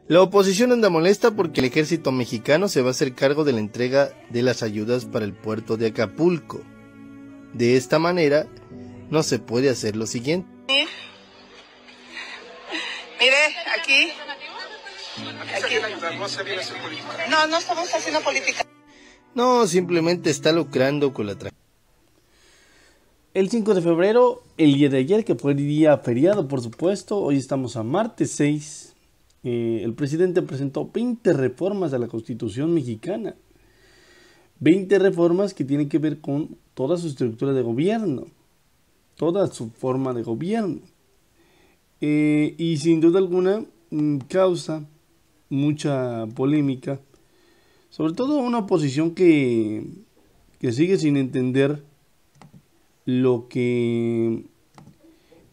La oposición anda molesta porque el ejército mexicano se va a hacer cargo de la entrega de las ayudas para el puerto de Acapulco. De esta manera, no se puede hacer lo siguiente. Mire, aquí. No estamos haciendo política. No, simplemente está lucrando con la tragedia. El 5 de febrero, el día de ayer, que fue el día feriado, por supuesto, hoy estamos a martes 6, el presidente presentó 20 reformas a la Constitución mexicana. 20 reformas que tienen que ver con toda su estructura de gobierno, toda su forma de gobierno. Y sin duda alguna causa mucha polémica, sobre todo una oposición que sigue sin entender lo que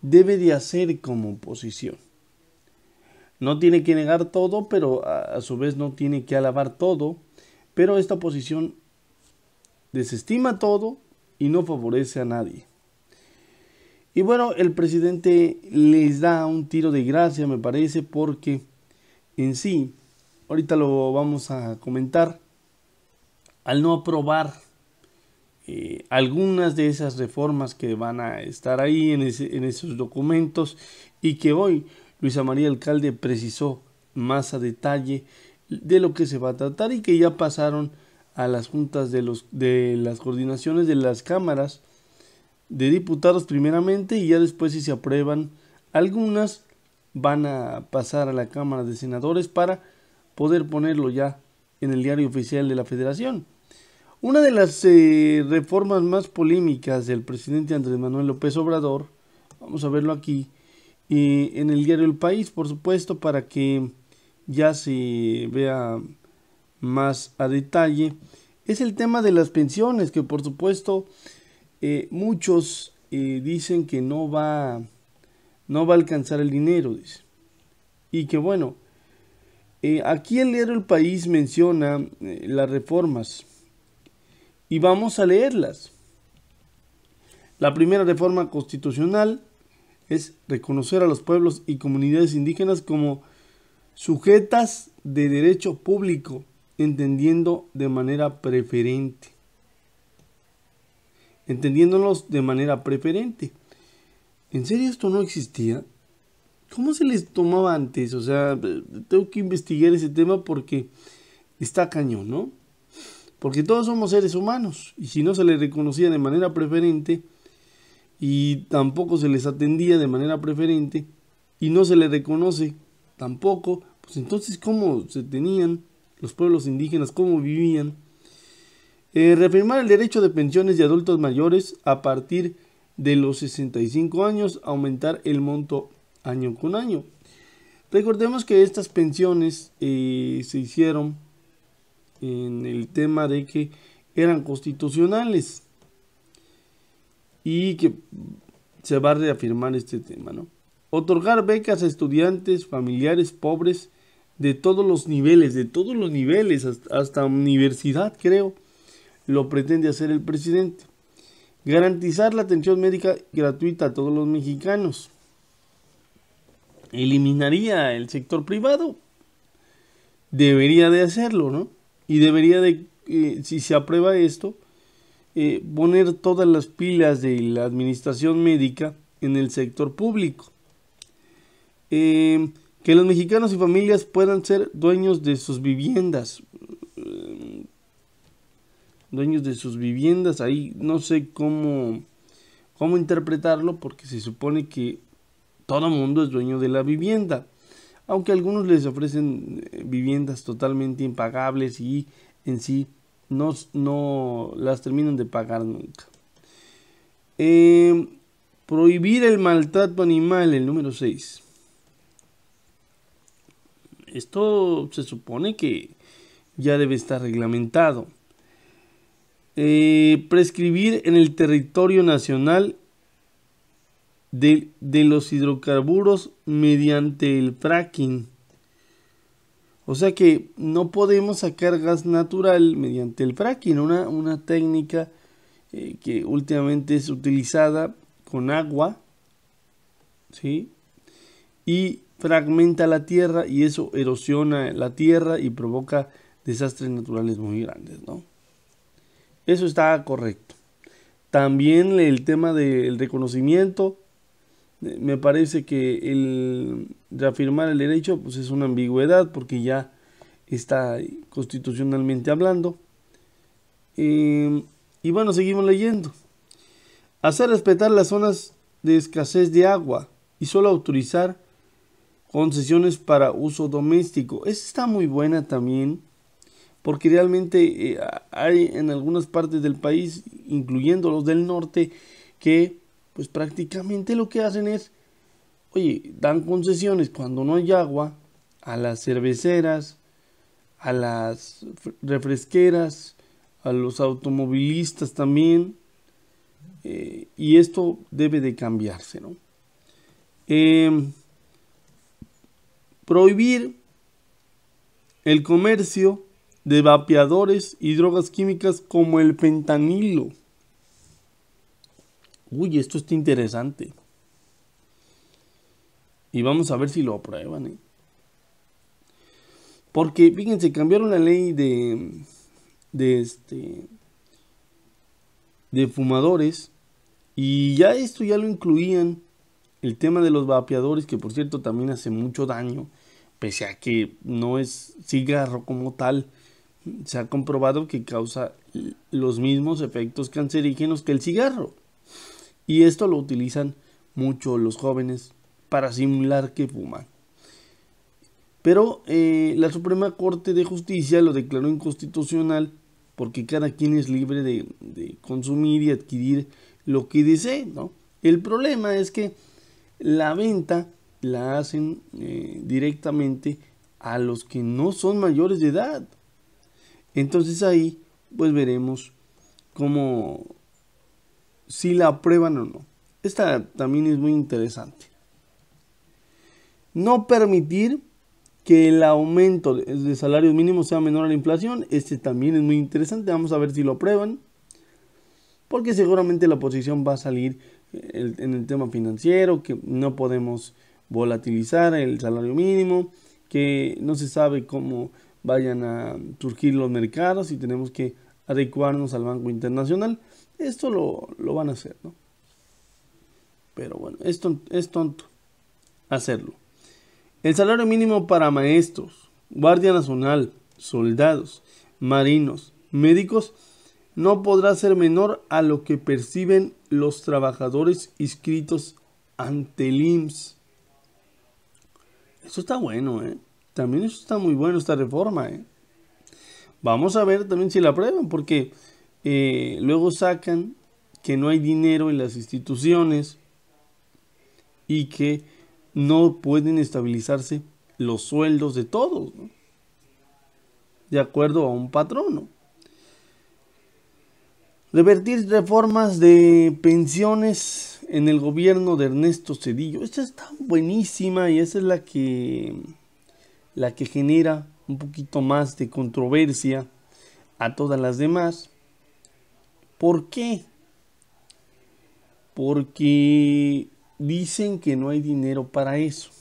debe de hacer como oposición. No tiene que negar todo, pero a su vez no tiene que alabar todo, pero esta oposición desestima todo y no favorece a nadie. Y bueno, el presidente les da un tiro de gracia, me parece, porque en sí, ahorita lo vamos a comentar, al no aprobar algunas de esas reformas que van a estar ahí en esos documentos y que hoy Luisa María Alcalde precisó más a detalle de lo que se va a tratar y que ya pasaron a las juntas de las coordinaciones de las cámaras de diputados primeramente, y ya después, si se aprueban algunas, van a pasar a la Cámara de Senadores para poder ponerlo ya en el diario oficial de la Federación. Una de las reformas más polémicas del presidente Andrés Manuel López Obrador, vamos a verlo aquí, en el diario El País, por supuesto, para que ya se vea más a detalle, es el tema de las pensiones, que por supuesto muchos dicen que no va a alcanzar el dinero, dice. Y que bueno, aquí el diario El País menciona las reformas y vamos a leerlas. La primera reforma constitucional es reconocer a los pueblos y comunidades indígenas como sujetas de derecho público, entendiéndolos de manera preferente. ¿En serio esto no existía? ¿Cómo se les tomaba antes? O sea, tengo que investigar ese tema porque está cañón, ¿no? Porque todos somos seres humanos, y si no se les reconocía de manera preferente y tampoco se les atendía de manera preferente y no se les reconoce tampoco, pues entonces ¿cómo se tenían los pueblos indígenas? ¿Cómo vivían? Reafirmar el derecho de pensiones de adultos mayores a partir de los 65 años, aumentar el monto año con año. Recordemos que estas pensiones se hicieron en el tema de que eran constitucionales y que se va a reafirmar este tema, ¿no? Otorgar becas a estudiantes, familiares pobres de todos los niveles, hasta universidad, creo, lo pretende hacer el presidente. Garantizar la atención médica gratuita a todos los mexicanos. Eliminaría el sector privado. Debería de hacerlo, ¿no? Y debería de, si se aprueba esto, poner todas las pilas de la administración médica en el sector público. Que los mexicanos y familias puedan ser dueños de sus viviendas. Ahí no sé cómo interpretarlo, porque se supone que todo mundo es dueño de la vivienda, aunque algunos les ofrecen viviendas totalmente impagables y en sí no las terminan de pagar nunca. Prohibir el maltrato animal, el número 6. Esto se supone que ya debe estar reglamentado. Prescribir en el territorio nacional de los hidrocarburos mediante el fracking. O sea que no podemos sacar gas natural mediante el fracking, una técnica que últimamente es utilizada con agua, ¿sí? Y fragmenta la tierra y eso erosiona la tierra y provoca desastres naturales muy grandes, ¿no? Eso está correcto. También el tema del reconocimiento, me parece que el reafirmar el derecho pues es una ambigüedad porque ya está constitucionalmente hablando. Y bueno, seguimos leyendo. Hacer respetar las zonas de escasez de agua y solo autorizar concesiones para uso doméstico. Esa está muy buena también, porque realmente hay en algunas partes del país, incluyendo los del norte, que pues prácticamente lo que hacen es, oye, dan concesiones cuando no hay agua a las cerveceras, a las refresqueras, a los automovilistas también, y esto debe de cambiarse, ¿no? Prohibir el comercio de vapeadores y drogas químicas como el fentanilo. Uy, esto está interesante. Y vamos a ver si lo aprueban, ¿eh? Porque, fíjense, cambiaron la ley de fumadores y ya esto ya lo incluían, el tema de los vapeadores, que por cierto también hace mucho daño, pese a que no es cigarro como tal. Se ha comprobado que causa los mismos efectos cancerígenos que el cigarro. Y esto lo utilizan mucho los jóvenes para simular que fuman. Pero la Suprema Corte de Justicia lo declaró inconstitucional porque cada quien es libre de consumir y adquirir lo que desee, ¿no? El problema es que la venta la hacen directamente a los que no son mayores de edad. Entonces ahí pues veremos cómo, si la aprueban o no. Esta también es muy interesante. No permitir que el aumento de salarios mínimos sea menor a la inflación. Este también es muy interesante. Vamos a ver si lo aprueban, porque seguramente la oposición va a salir en el tema financiero, que no podemos volatilizar el salario mínimo, que no se sabe cómo vayan a surgir los mercados y tenemos que adecuarnos al Banco Internacional. Esto lo van a hacer, ¿no? Pero bueno, esto es tonto hacerlo. El salario mínimo para maestros, Guardia Nacional, soldados, marinos, médicos no podrá ser menor a lo que perciben los trabajadores inscritos ante el IMSS. Eso está bueno, ¿eh? También eso está muy bueno, esta reforma, ¿eh? Vamos a ver también si la aprueban, porque luego sacan que no hay dinero en las instituciones y que no pueden estabilizarse los sueldos de todos, ¿no? De acuerdo a un patrón, ¿no? Revertir reformas de pensiones en el gobierno de Ernesto Zedillo. Esta está buenísima y esa es la que genera un poquito más de controversia a todas las demás. ¿Por qué? Porque dicen que no hay dinero para eso.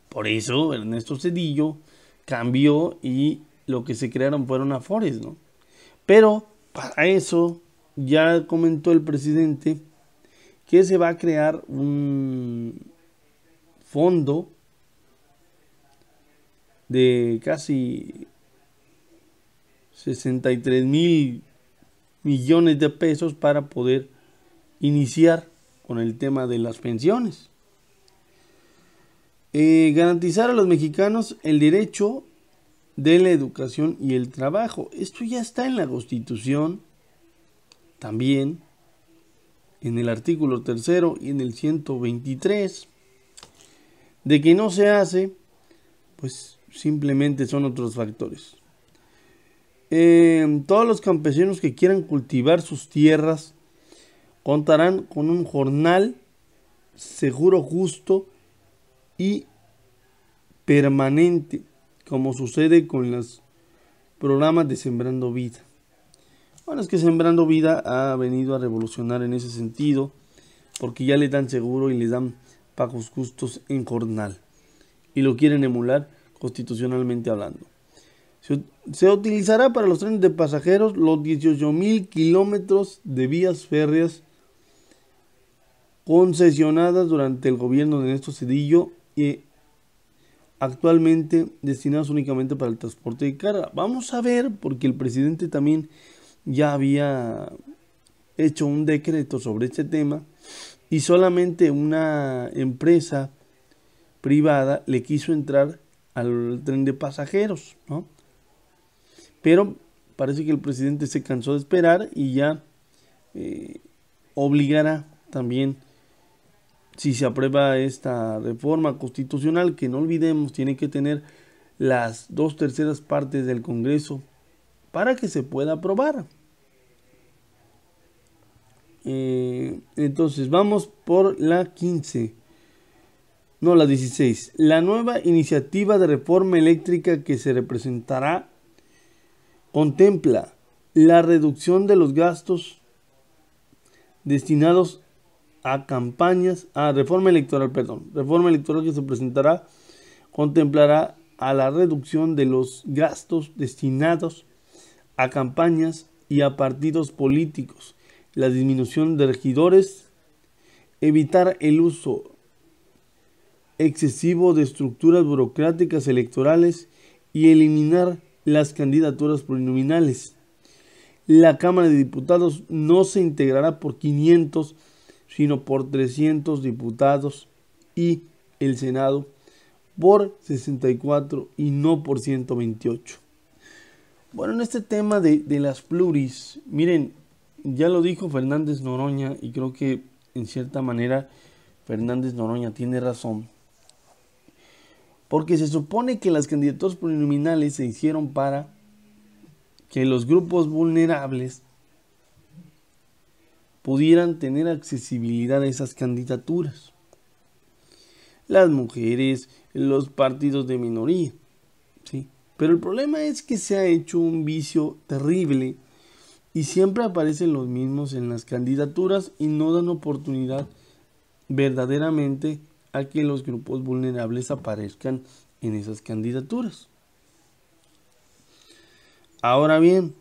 Por eso Ernesto Zedillo cambió y lo que se crearon fueron afores, ¿no? Pero para eso ya comentó el presidente que se va a crear un fondo de casi 63,000 millones de pesos para poder iniciar con el tema de las pensiones. Garantizar a los mexicanos el derecho de la educación y el trabajo. Esto ya está en la Constitución, también en el artículo 3 y en el 123. De que no se hace, pues simplemente son otros factores. Todos los campesinos que quieran cultivar sus tierras contarán con un jornal seguro, justo y permanente, como sucede con los programas de Sembrando Vida. Bueno, es que Sembrando Vida ha venido a revolucionar en ese sentido, porque ya les dan seguro y les dan pagos justos en jornal y lo quieren emular constitucionalmente hablando. Se utilizará para los trenes de pasajeros los 18.000 kilómetros de vías férreas concesionadas durante el gobierno de Ernesto Zedillo y actualmente destinados únicamente para el transporte de carga. Vamos a ver, porque el presidente también ya había hecho un decreto sobre este tema y solamente una empresa privada le quiso entrar al tren de pasajeros, ¿no? Pero parece que el presidente se cansó de esperar y ya obligará también, si se aprueba esta reforma constitucional, que no olvidemos tiene que tener las 2/3 partes del Congreso para que se pueda aprobar. Entonces vamos por la 16. La nueva iniciativa de reforma eléctrica que se representará contempla la reducción de los gastos destinados a campañas, reforma electoral que se presentará contemplará a la reducción de los gastos destinados a campañas y a partidos políticos, la disminución de regidores, evitar el uso excesivo de estructuras burocráticas electorales y eliminar las candidaturas plurinominales. La Cámara de Diputados no se integrará por 500, sino por 300 diputados y el Senado por 64 y no por 128. Bueno, en este tema de las pluris, miren, ya lo dijo Fernández Noroña y creo que en cierta manera Fernández Noroña tiene razón. Porque se supone que las candidaturas plurinominales se hicieron para que los grupos vulnerables pudieran tener accesibilidad a esas candidaturas. Las mujeres, los partidos de minoría, ¿sí? Pero el problema es que se ha hecho un vicio terrible y siempre aparecen los mismos en las candidaturas y no dan oportunidad verdaderamente a que los grupos vulnerables aparezcan en esas candidaturas. Ahora bien,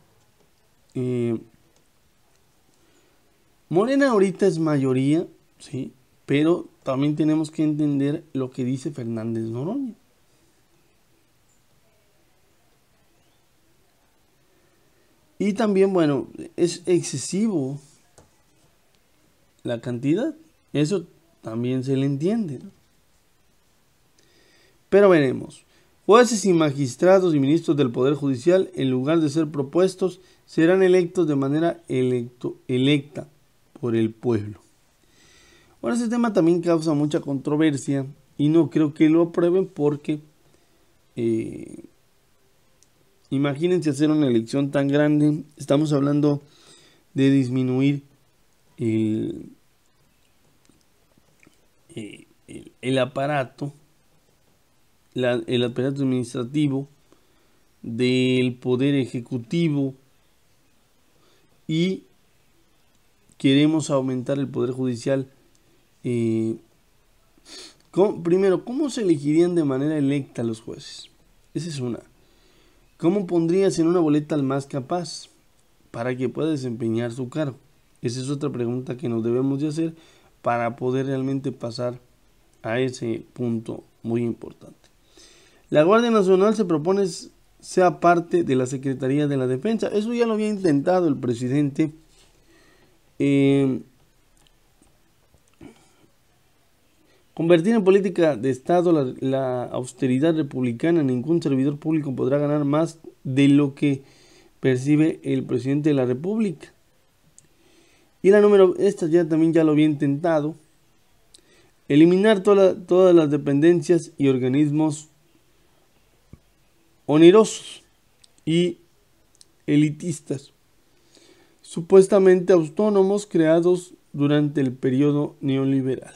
Morena ahorita es mayoría, ¿sí? Pero también tenemos que entender lo que dice Fernández Noroña. Y también, bueno, es excesivo la cantidad. Eso también se le entiende, ¿no? Pero veremos. Jueces y magistrados y ministros del Poder Judicial, en lugar de ser propuestos, serán electos de manera electa por el pueblo. Bueno, este tema también causa mucha controversia y no creo que lo aprueben porque imagínense hacer una elección tan grande. Estamos hablando de disminuir el aparato, el aparato administrativo del poder ejecutivo y queremos aumentar el poder judicial. Primero, ¿cómo se elegirían de manera electa los jueces? Esa es una. ¿Cómo pondrías en una boleta al más capaz para que pueda desempeñar su cargo? Esa es otra pregunta que nos debemos de hacer para poder realmente pasar a ese punto muy importante. La Guardia Nacional se propone sea parte de la Secretaría de la Defensa. Eso ya lo había intentado el presidente. Convertir en política de Estado la austeridad republicana. Ningún servidor público podrá ganar más de lo que percibe el presidente de la República. Y esta ya también ya lo había intentado. Eliminar todas las dependencias y organismos onerosos y elitistas, supuestamente autónomos, creados durante el periodo neoliberal.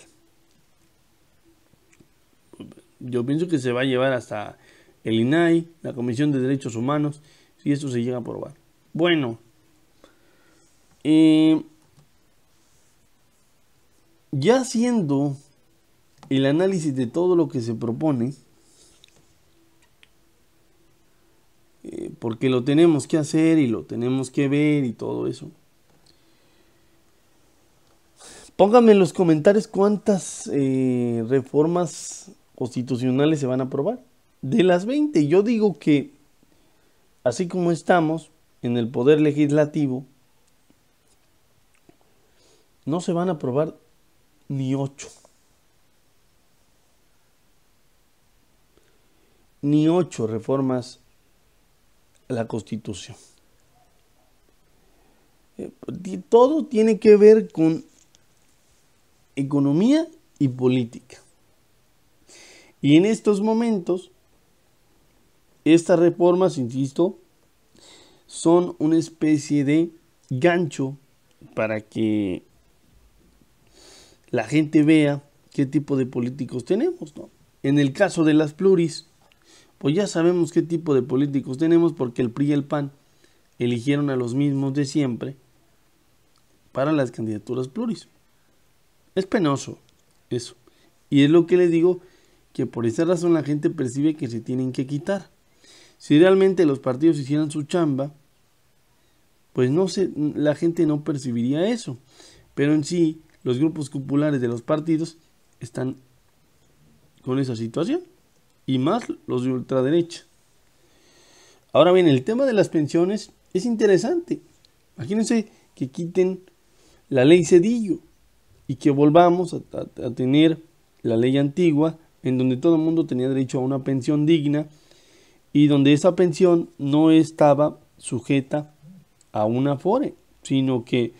Yo pienso que se va a llevar hasta el INAI, la Comisión de Derechos Humanos, si esto se llega a aprobar. Bueno, ya siendo el análisis de todo lo que se propone, porque lo tenemos que hacer y lo tenemos que ver y todo eso. Pónganme en los comentarios cuántas reformas constitucionales se van a aprobar. De las 20, yo digo que así como estamos en el poder legislativo, no se van a aprobar ni 8. Ni 8 reformas a la Constitución. Todo tiene que ver con economía y política. Y en estos momentos, estas reformas, insisto, son una especie de gancho para que la gente vea qué tipo de políticos tenemos, ¿no? En el caso de las pluris, pues ya sabemos qué tipo de políticos tenemos, porque el PRI y el PAN eligieron a los mismos de siempre para las candidaturas pluris. Es penoso eso. Y es lo que les digo, que por esa razón la gente percibe que se tienen que quitar. Si realmente los partidos hicieran su chamba, pues la gente no percibiría eso. Pero en sí, los grupos populares de los partidos están con esa situación. Y más los de ultraderecha. Ahora bien, el tema de las pensiones es interesante. Imagínense que quiten la ley Zedillo y que volvamos a tener la ley antigua, en donde todo el mundo tenía derecho a una pensión digna y donde esa pensión no estaba sujeta a un afore, sino que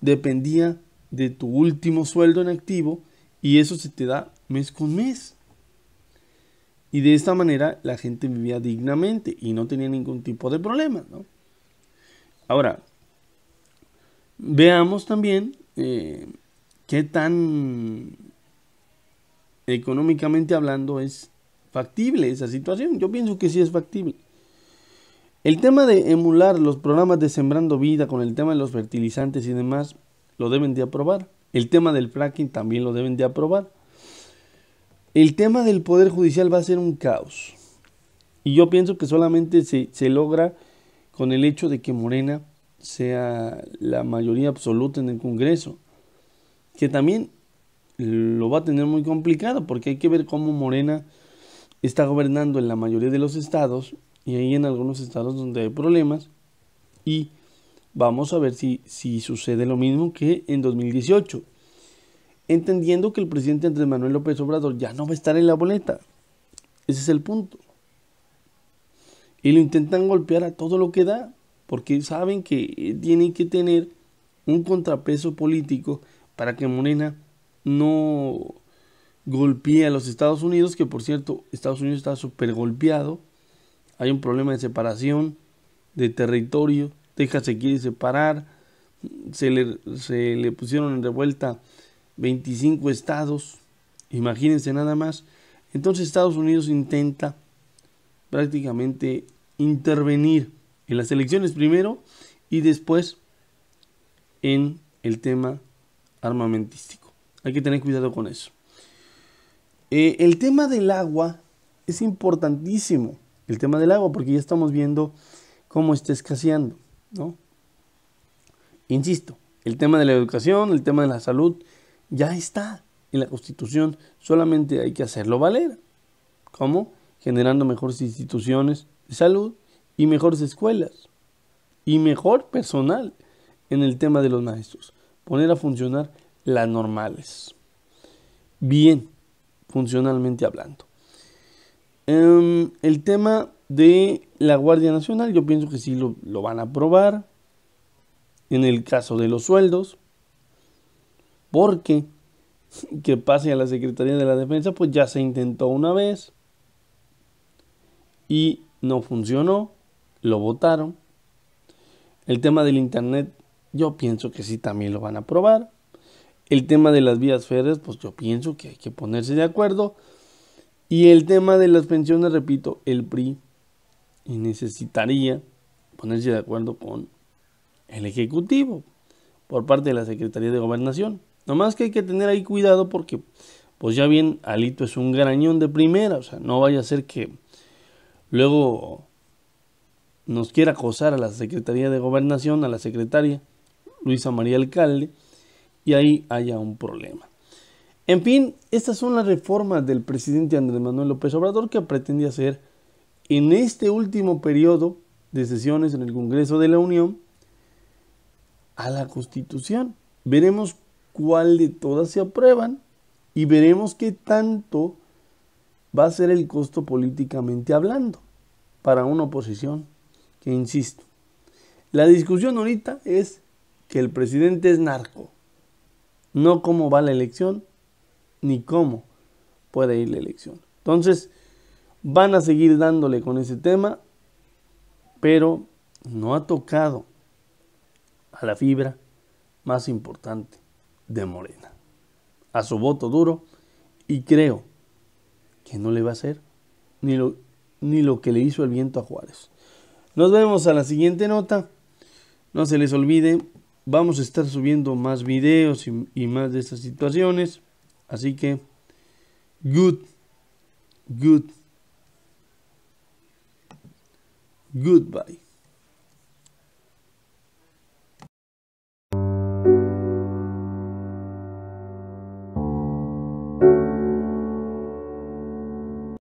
dependía de tu último sueldo en activo y eso se te da mes con mes. Y de esta manera la gente vivía dignamente y no tenía ningún tipo de problema, ¿no? Ahora, veamos también qué tan económicamente hablando es factible esa situación. Yo pienso que sí es factible. El tema de emular los programas de Sembrando Vida con el tema de los fertilizantes y demás, lo deben de aprobar. El tema del fracking también lo deben de aprobar. El tema del Poder Judicial va a ser un caos. Y yo pienso que solamente se logra con el hecho de que Morena sea la mayoría absoluta en el Congreso. Que también lo va a tener muy complicado, porque hay que ver cómo Morena está gobernando en la mayoría de los estados y hay en algunos estados donde hay problemas. Y vamos a ver si sucede lo mismo que en 2018. Entendiendo que el presidente Andrés Manuel López Obrador ya no va a estar en la boleta. Ese es el punto. Y lo intentan golpear a todo lo que da, porque saben que tienen que tener un contrapeso político para que Morena no golpee a los Estados Unidos, que por cierto, Estados Unidos está súper golpeado. Hay un problema de separación de territorio. Texas se quiere separar. Se le pusieron en revuelta 25 estados, imagínense nada más. Entonces Estados Unidos intenta prácticamente intervenir en las elecciones primero y después en el tema armamentístico. Hay que tener cuidado con eso. El tema del agua es importantísimo. El tema del agua, porque ya estamos viendo cómo está escaseando, ¿no? Insisto, el tema de la educación, el tema de la salud, ya está en la Constitución, solamente hay que hacerlo valer. ¿Cómo? Generando mejores instituciones de salud y mejores escuelas y mejor personal en el tema de los maestros. Poner a funcionar las normales. Bien, funcionalmente hablando. El tema de la Guardia Nacional, yo pienso que sí lo van a aprobar. En el caso de los sueldos, porque que pase a la Secretaría de la Defensa, pues ya se intentó una vez y no funcionó, lo votaron. El tema del internet, yo pienso que sí también lo van a aprobar. El tema de las vías férreas, pues yo pienso que hay que ponerse de acuerdo. Y el tema de las pensiones, repito, el PRI necesitaría ponerse de acuerdo con el Ejecutivo por parte de la Secretaría de Gobernación. Nomás que hay que tener ahí cuidado porque pues ya bien, Alito es un garañón de primera, o sea, no vaya a ser que luego nos quiera acosar a la Secretaría de Gobernación, a la secretaria Luisa María Alcalde, y ahí haya un problema. En fin, estas son las reformas del presidente Andrés Manuel López Obrador que pretende hacer en este último periodo de sesiones en el Congreso de la Unión a la Constitución. Veremos cuál de todas se aprueban y veremos qué tanto va a ser el costo políticamente hablando para una oposición que, insisto, la discusión ahorita es que el presidente es narco, no cómo va la elección ni cómo puede ir la elección. Entonces, van a seguir dándole con ese tema, pero no ha tocado a la fibra más importante de Morena, a su voto duro, y creo que no le va a hacer ni lo que le hizo el viento a Juárez. Nos vemos a la siguiente nota. No se les olvide, vamos a estar subiendo más videos y más de estas situaciones. Así que, goodbye.